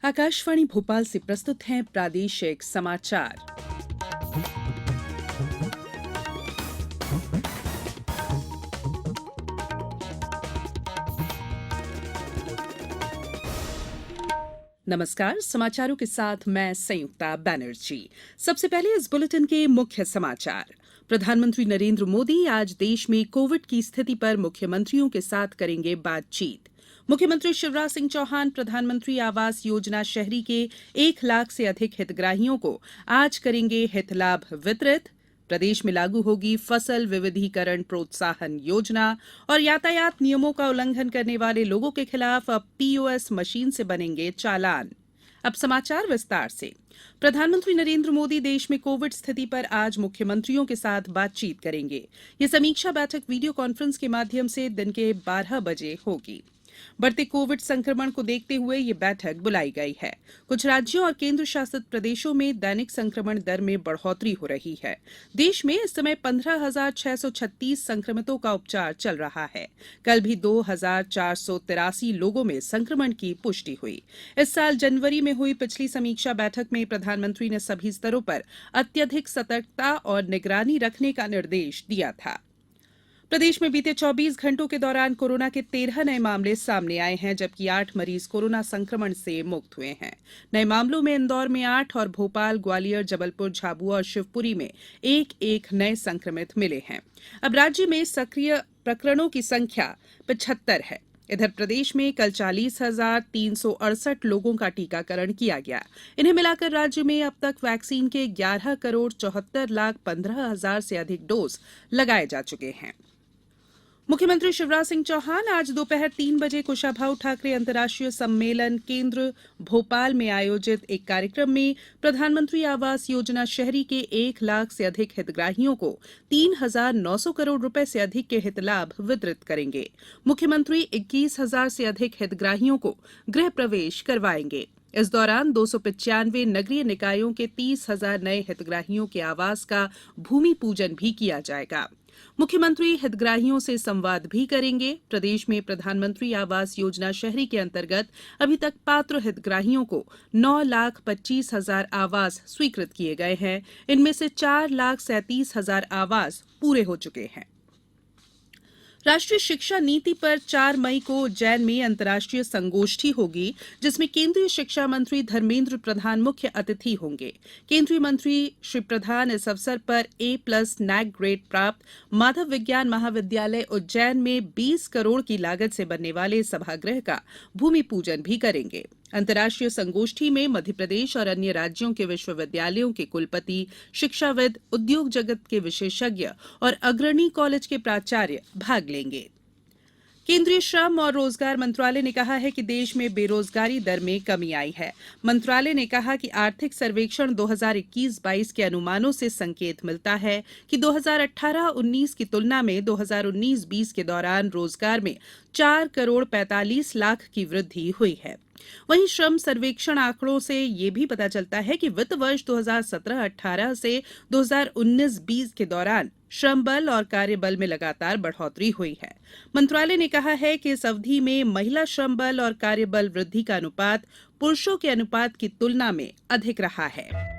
आकाशवाणी भोपाल से प्रस्तुत हैं प्रादेशिक समाचार। नमस्कार, समाचारों के साथ मैं संयुक्ता बैनर्जी। सबसे पहले इस बुलेटिन के मुख्य समाचार। प्रधानमंत्री नरेंद्र मोदी आज देश में कोविड की स्थिति पर मुख्यमंत्रियों के साथ करेंगे बातचीत। मुख्यमंत्री शिवराज सिंह चौहान प्रधानमंत्री आवास योजना शहरी के 1 लाख से अधिक हितग्राहियों को आज करेंगे हित लाभ वितरित। प्रदेश में लागू होगी फसल विविधीकरण प्रोत्साहन योजना और यातायात नियमों का उल्लंघन करने वाले लोगों के खिलाफ अब पीओएस मशीन से बनेंगे चालान। अब समाचार विस्तार से। प्रधानमंत्री नरेंद्र मोदी देश में कोविड स्थिति पर आज मुख्यमंत्रियों के साथ बातचीत करेंगे। ये समीक्षा बैठक वीडियो कॉन्फ्रेंस के माध्यम से दिन के 12 बजे होगी। बढ़ते कोविड संक्रमण को देखते हुए ये बैठक बुलाई गई है। कुछ राज्यों और केंद्र शासित प्रदेशों में दैनिक संक्रमण दर में बढ़ोतरी हो रही है। देश में इस समय 15,636 संक्रमितों का उपचार चल रहा है। कल भी 2,483 लोगों में संक्रमण की पुष्टि हुई। इस साल जनवरी में हुई पिछली समीक्षा बैठक में प्रधानमंत्री ने सभी स्तरों पर अत्यधिक सतर्कता और निगरानी रखने का निर्देश दिया था। प्रदेश में बीते 24 घंटों के दौरान कोरोना के 13 नए मामले सामने आए हैं, जबकि 8 मरीज कोरोना संक्रमण से मुक्त हुए हैं। नए मामलों में इंदौर में 8 और भोपाल, ग्वालियर, जबलपुर, झाबुआ और शिवपुरी में एक एक नए संक्रमित मिले हैं। अब राज्य में सक्रिय प्रकरणों की संख्या 75 है। इधर प्रदेश में कल 40,368 लोगों का टीकाकरण किया गया। इन्हें मिलाकर राज्य में अब तक वैक्सीन के 11,74,15,000 से अधिक डोज लगाए जा चुके हैं। मुख्यमंत्री शिवराज सिंह चौहान आज दोपहर 3 बजे कुशाभाऊ ठाकरे अंतर्राष्ट्रीय सम्मेलन केंद्र भोपाल में आयोजित एक कार्यक्रम में प्रधानमंत्री आवास योजना शहरी के 1 लाख से अधिक हितग्राहियों को 3,900 करोड़ रुपए से अधिक के हित लाभ वितरित करेंगे। मुख्यमंत्री 21,000 से अधिक हितग्राहियों को गृह प्रवेश करवाएंगे। इस दौरान 295 नगरीय निकायों के 30,000 नए हितग्राहियों के आवास का भूमि पूजन भी किया जाएगा। मुख्यमंत्री हितग्राहियों से संवाद भी करेंगे। प्रदेश में प्रधानमंत्री आवास योजना शहरी के अंतर्गत अभी तक पात्र हितग्राहियों को 9,25,000 आवास स्वीकृत किए गए हैं। इनमें से 4,37,000 आवास पूरे हो चुके हैं। राष्ट्रीय शिक्षा नीति पर 4 मई को उज्जैन में अंतर्राष्ट्रीय संगोष्ठी होगी, जिसमें केंद्रीय शिक्षा मंत्री धर्मेंद्र प्रधान मुख्य अतिथि होंगे। केंद्रीय मंत्री श्री प्रधान इस अवसर पर A+ नैक ग्रेड प्राप्त माधव विज्ञान महाविद्यालय उज्जैन में 20 करोड़ की लागत से बनने वाले सभागृह का भूमि पूजन भी करेंगे। अंतर्राष्ट्रीय संगोष्ठी में मध्य प्रदेश और अन्य राज्यों के विश्वविद्यालयों के कुलपति, शिक्षाविद, उद्योग जगत के विशेषज्ञ और अग्रणी कॉलेज के प्राचार्य भाग लेंगे। केंद्रीय श्रम और रोजगार मंत्रालय ने कहा है कि देश में बेरोजगारी दर में कमी आई है। मंत्रालय ने कहा कि आर्थिक सर्वेक्षण 2021-22 के अनुमानों से संकेत मिलता है कि 2018-19 की तुलना में 2019-20 के दौरान रोजगार में 4 करोड़ 45 लाख की वृद्धि हुई है। वहीं श्रम सर्वेक्षण आंकड़ों से ये भी पता चलता है कि वित्त वर्ष 2017-18 से 2019-20 के दौरान श्रम बल और कार्यबल में लगातार बढ़ोतरी हुई है। मंत्रालय ने कहा है कि इस अवधि में महिला श्रम बल और कार्यबल वृद्धि का अनुपात पुरुषों के अनुपात की तुलना में अधिक रहा है।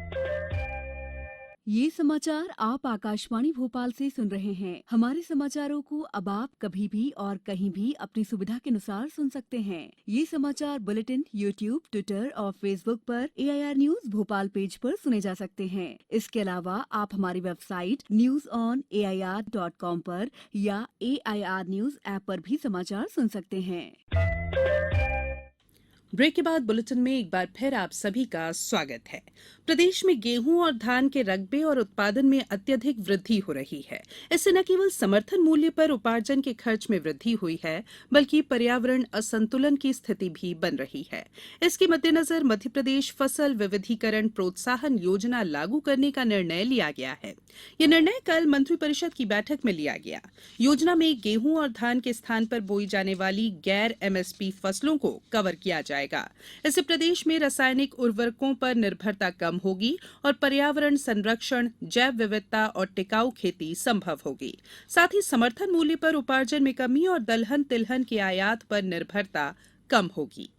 ये समाचार आप आकाशवाणी भोपाल से सुन रहे हैं। हमारे समाचारों को अब आप कभी भी और कहीं भी अपनी सुविधा के अनुसार सुन सकते हैं। ये समाचार बुलेटिन YouTube, ट्विटर और फेसबुक पर AIR न्यूज भोपाल पेज पर सुने जा सकते हैं। इसके अलावा आप हमारी वेबसाइट newsonair.com पर या AIR न्यूज ऐप पर भी समाचार सुन सकते हैं। ब्रेक के बाद बुलेटिन में एक बार फिर आप सभी का स्वागत है। प्रदेश में गेहूं और धान के रकबे और उत्पादन में अत्यधिक वृद्धि हो रही है। इससे न केवल समर्थन मूल्य पर उपार्जन के खर्च में वृद्धि हुई है, बल्कि पर्यावरण असंतुलन की स्थिति भी बन रही है। इसके मद्देनजर मध्य प्रदेश फसल विविधीकरण प्रोत्साहन योजना लागू करने का निर्णय लिया गया है। यह निर्णय कल मंत्रिपरिषद की बैठक में लिया गया। योजना में गेहूं और धान के स्थान पर बोई जाने वाली गैर MSP फसलों को कवर किया जाएगा। इससे प्रदेश में रासायनिक उर्वरकों पर निर्भरता कम होगी और पर्यावरण संरक्षण, जैव विविधता और टिकाऊ खेती संभव होगी। साथ ही समर्थन मूल्य पर उपार्जन में कमी और दलहन तिलहन के आयात पर निर्भरता कम होगी।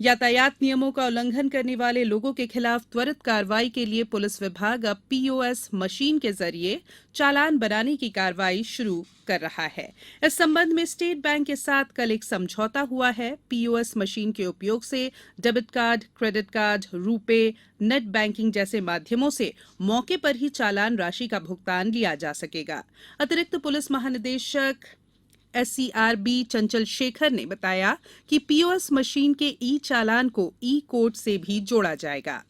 यातायात नियमों का उल्लंघन करने वाले लोगों के खिलाफ त्वरित कार्रवाई के लिए पुलिस विभाग अब पीओएस मशीन के जरिए चालान बनाने की कार्रवाई शुरू कर रहा है। इस संबंध में स्टेट बैंक के साथ कल एक समझौता हुआ है। पीओएस मशीन के उपयोग से debit card, credit card, RuPay, net banking जैसे माध्यमों से मौके पर ही चालान राशि का भुगतान लिया जा सकेगा। अतिरिक्त पुलिस महानिदेशक एससीआरबी चंचल शेखर ने बताया कि पीओएस मशीन के ई चालान को ई कोड से भी जोड़ा जाएगा।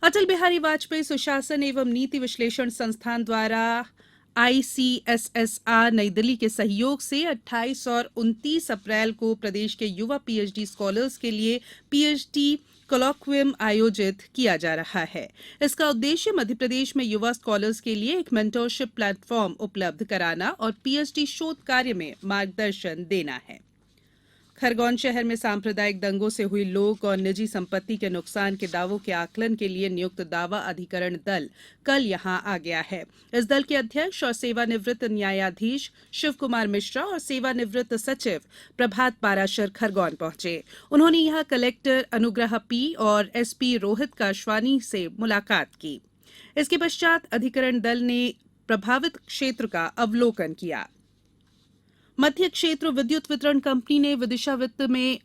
अटल बिहारी वाजपेयी सुशासन एवं नीति विश्लेषण संस्थान द्वारा आईसीएसएसआर नई दिल्ली के सहयोग से 28 और 29 अप्रैल को प्रदेश के युवा पीएचडी स्कॉलर्स के लिए पीएचडी कोलॉक्वियम आयोजित किया जा रहा है। इसका उद्देश्य मध्य प्रदेश में युवा स्कॉलर्स के लिए एक मेंटरशिप प्लेटफॉर्म उपलब्ध कराना और पीएचडी शोध कार्य में मार्गदर्शन देना है। खरगोन शहर में सांप्रदायिक दंगों से हुई लोक और निजी संपत्ति के नुकसान के दावों के आकलन के लिए नियुक्त दावा अधिकरण दल कल यहां आ गया है। इस दल के अध्यक्ष और सेवानिवृत्त न्यायाधीश शिव कुमार मिश्रा और सेवानिवृत्त सचिव प्रभात पाराशर खरगोन पहुंचे। उन्होंने यहां कलेक्टर अनुग्रह पी और एसपी रोहित काशवानी से मुलाकात की। इसके पश्चात अधिकरण दल ने प्रभावित क्षेत्र का अवलोकन किया। मध्य क्षेत्र विद्युत वितरण कंपनी ने विदिशा वित्त में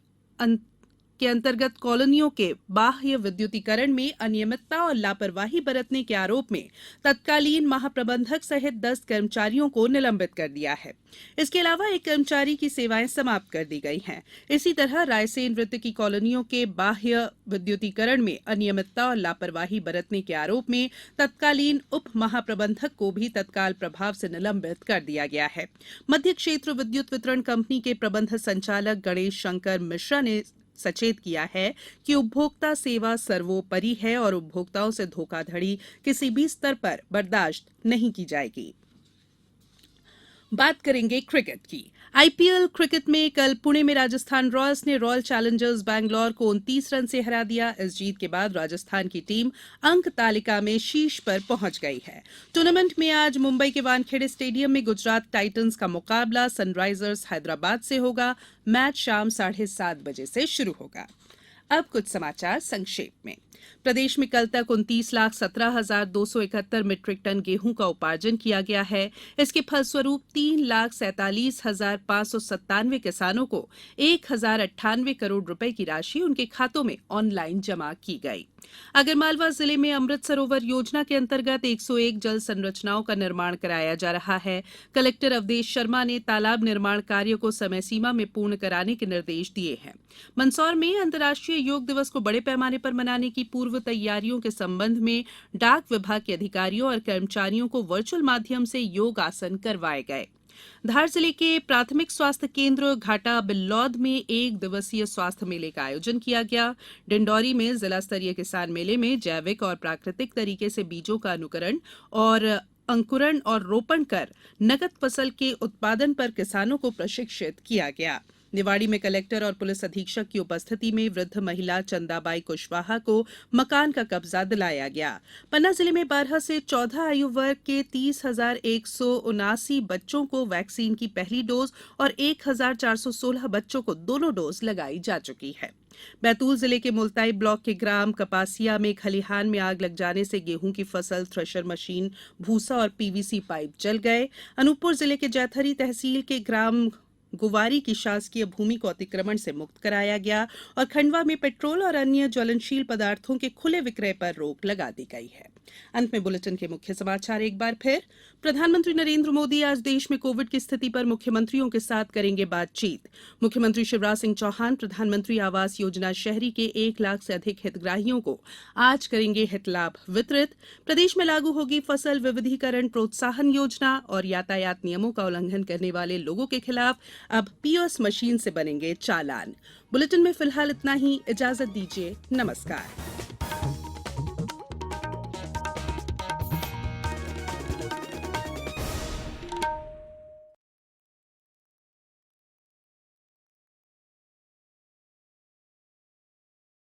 के अंतर्गत कॉलोनियों के बाह्य विद्युतीकरण में अनियमितता और लापरवाही बरतने के आरोप में तत्कालीन महाप्रबंधक सहित 10 कर्मचारियों को निलंबित कर दिया है। इसके अलावा एक कर्मचारी की सेवाएं समाप्त कर दी गई हैं। इसी तरह रायसेन वृत्त की कॉलोनियों के बाह्य विद्युतीकरण में अनियमितता और लापरवाही बरतने के आरोप में तत्कालीन उप महाप्रबंधक को भी तत्काल प्रभाव से निलंबित कर दिया गया है। मध्य क्षेत्र विद्युत वितरण कंपनी के प्रबंध संचालक गणेश शंकर मिश्रा ने सचेत किया है कि उपभोक्ता सेवा सर्वोपरि है और उपभोक्ताओं से धोखाधड़ी किसी भी स्तर पर बर्दाश्त नहीं की जाएगी। बात करेंगे क्रिकेट की। आईपीएल क्रिकेट में कल पुणे में राजस्थान रॉयल्स ने रॉयल चैलेंजर्स बैंगलोर को 29 रन से हरा दिया। इस जीत के बाद राजस्थान की टीम अंक तालिका में शीर्ष पर पहुंच गई है। टूर्नामेंट में आज मुंबई के वानखेड़े स्टेडियम में गुजरात टाइटंस का मुकाबला सनराइजर्स हैदराबाद से होगा। मैच शाम 7:30 बजे से शुरू होगा। अब कुछ समाचार संक्षेप में। प्रदेश में कल तक 29,17,271 मीट्रिक टन गेहूं का उपार्जन किया गया है। इसके फलस्वरूप 3,47,597 किसानों को 1,098 करोड़ रुपए की राशि उनके खातों में ऑनलाइन जमा की गई। आगरमालवा जिले में अमृत सरोवर योजना के अंतर्गत 101 जल संरचनाओं का निर्माण कराया जा रहा है। कलेक्टर अवधेश शर्मा ने तालाब निर्माण कार्य को समय सीमा में पूर्ण कराने के निर्देश दिए हैं। मंदसौर में अंतर्राष्ट्रीय योग दिवस को बड़े पैमाने पर मनाने की पूर्व तैयारियों के संबंध में डाक विभाग के अधिकारियों और कर्मचारियों को वर्चुअल माध्यम से योग आसन करवाए गए। धार जिले के प्राथमिक स्वास्थ्य केंद्र घाटा बिल्लौद में 1 दिवसीय स्वास्थ्य मेले का आयोजन किया गया। डिंडौरी में जिला स्तरीय किसान मेले में जैविक और प्राकृतिक तरीके से बीजों का अनुकरण और अंकुरण और रोपण कर नकद फसल के उत्पादन पर किसानों को प्रशिक्षित किया गया। निवाड़ी में कलेक्टर और पुलिस अधीक्षक की उपस्थिति में वृद्ध महिला चंदाबाई कुशवाहा को मकान का कब्जा दिलाया गया। पन्ना जिले में 12 से 14 आयु वर्ग के 30,179 बच्चों को वैक्सीन की पहली डोज और 1,416 बच्चों को दोनों डोज लगाई जा चुकी है। बैतूल जिले के मुल्ताई ब्लॉक के ग्राम कपासिया में खलिहान में आग लग जाने से गेहूं की फसल, थ्रेशर मशीन, भूसा और पीवीसी पाइप जल गए। अनूपपुर जिले के जैथरी तहसील के ग्राम गुवारी की शासकीय भूमि को अतिक्रमण से मुक्त कराया गया और खंडवा में पेट्रोल और अन्य ज्वलनशील पदार्थों के खुले विक्रय पर रोक लगा दी गई है। अंत में बुलेटिन के मुख्य समाचार एक बार फिर। प्रधानमंत्री नरेंद्र मोदी आज देश में कोविड की स्थिति पर मुख्यमंत्रियों के साथ करेंगे बातचीत। मुख्यमंत्री शिवराज सिंह चौहान प्रधानमंत्री आवास योजना शहरी के 1 लाख से अधिक हितग्राहियों को आज करेंगे हित लाभ वितरित। प्रदेश में लागू होगी फसल विविधीकरण प्रोत्साहन योजना और यातायात नियमों का उल्लंघन करने वाले लोगों के खिलाफ अब पीओएस मशीन से बनेंगे चालान। बुलेटिन में फिलहाल इतना ही। इजाजत दीजिए। नमस्कार।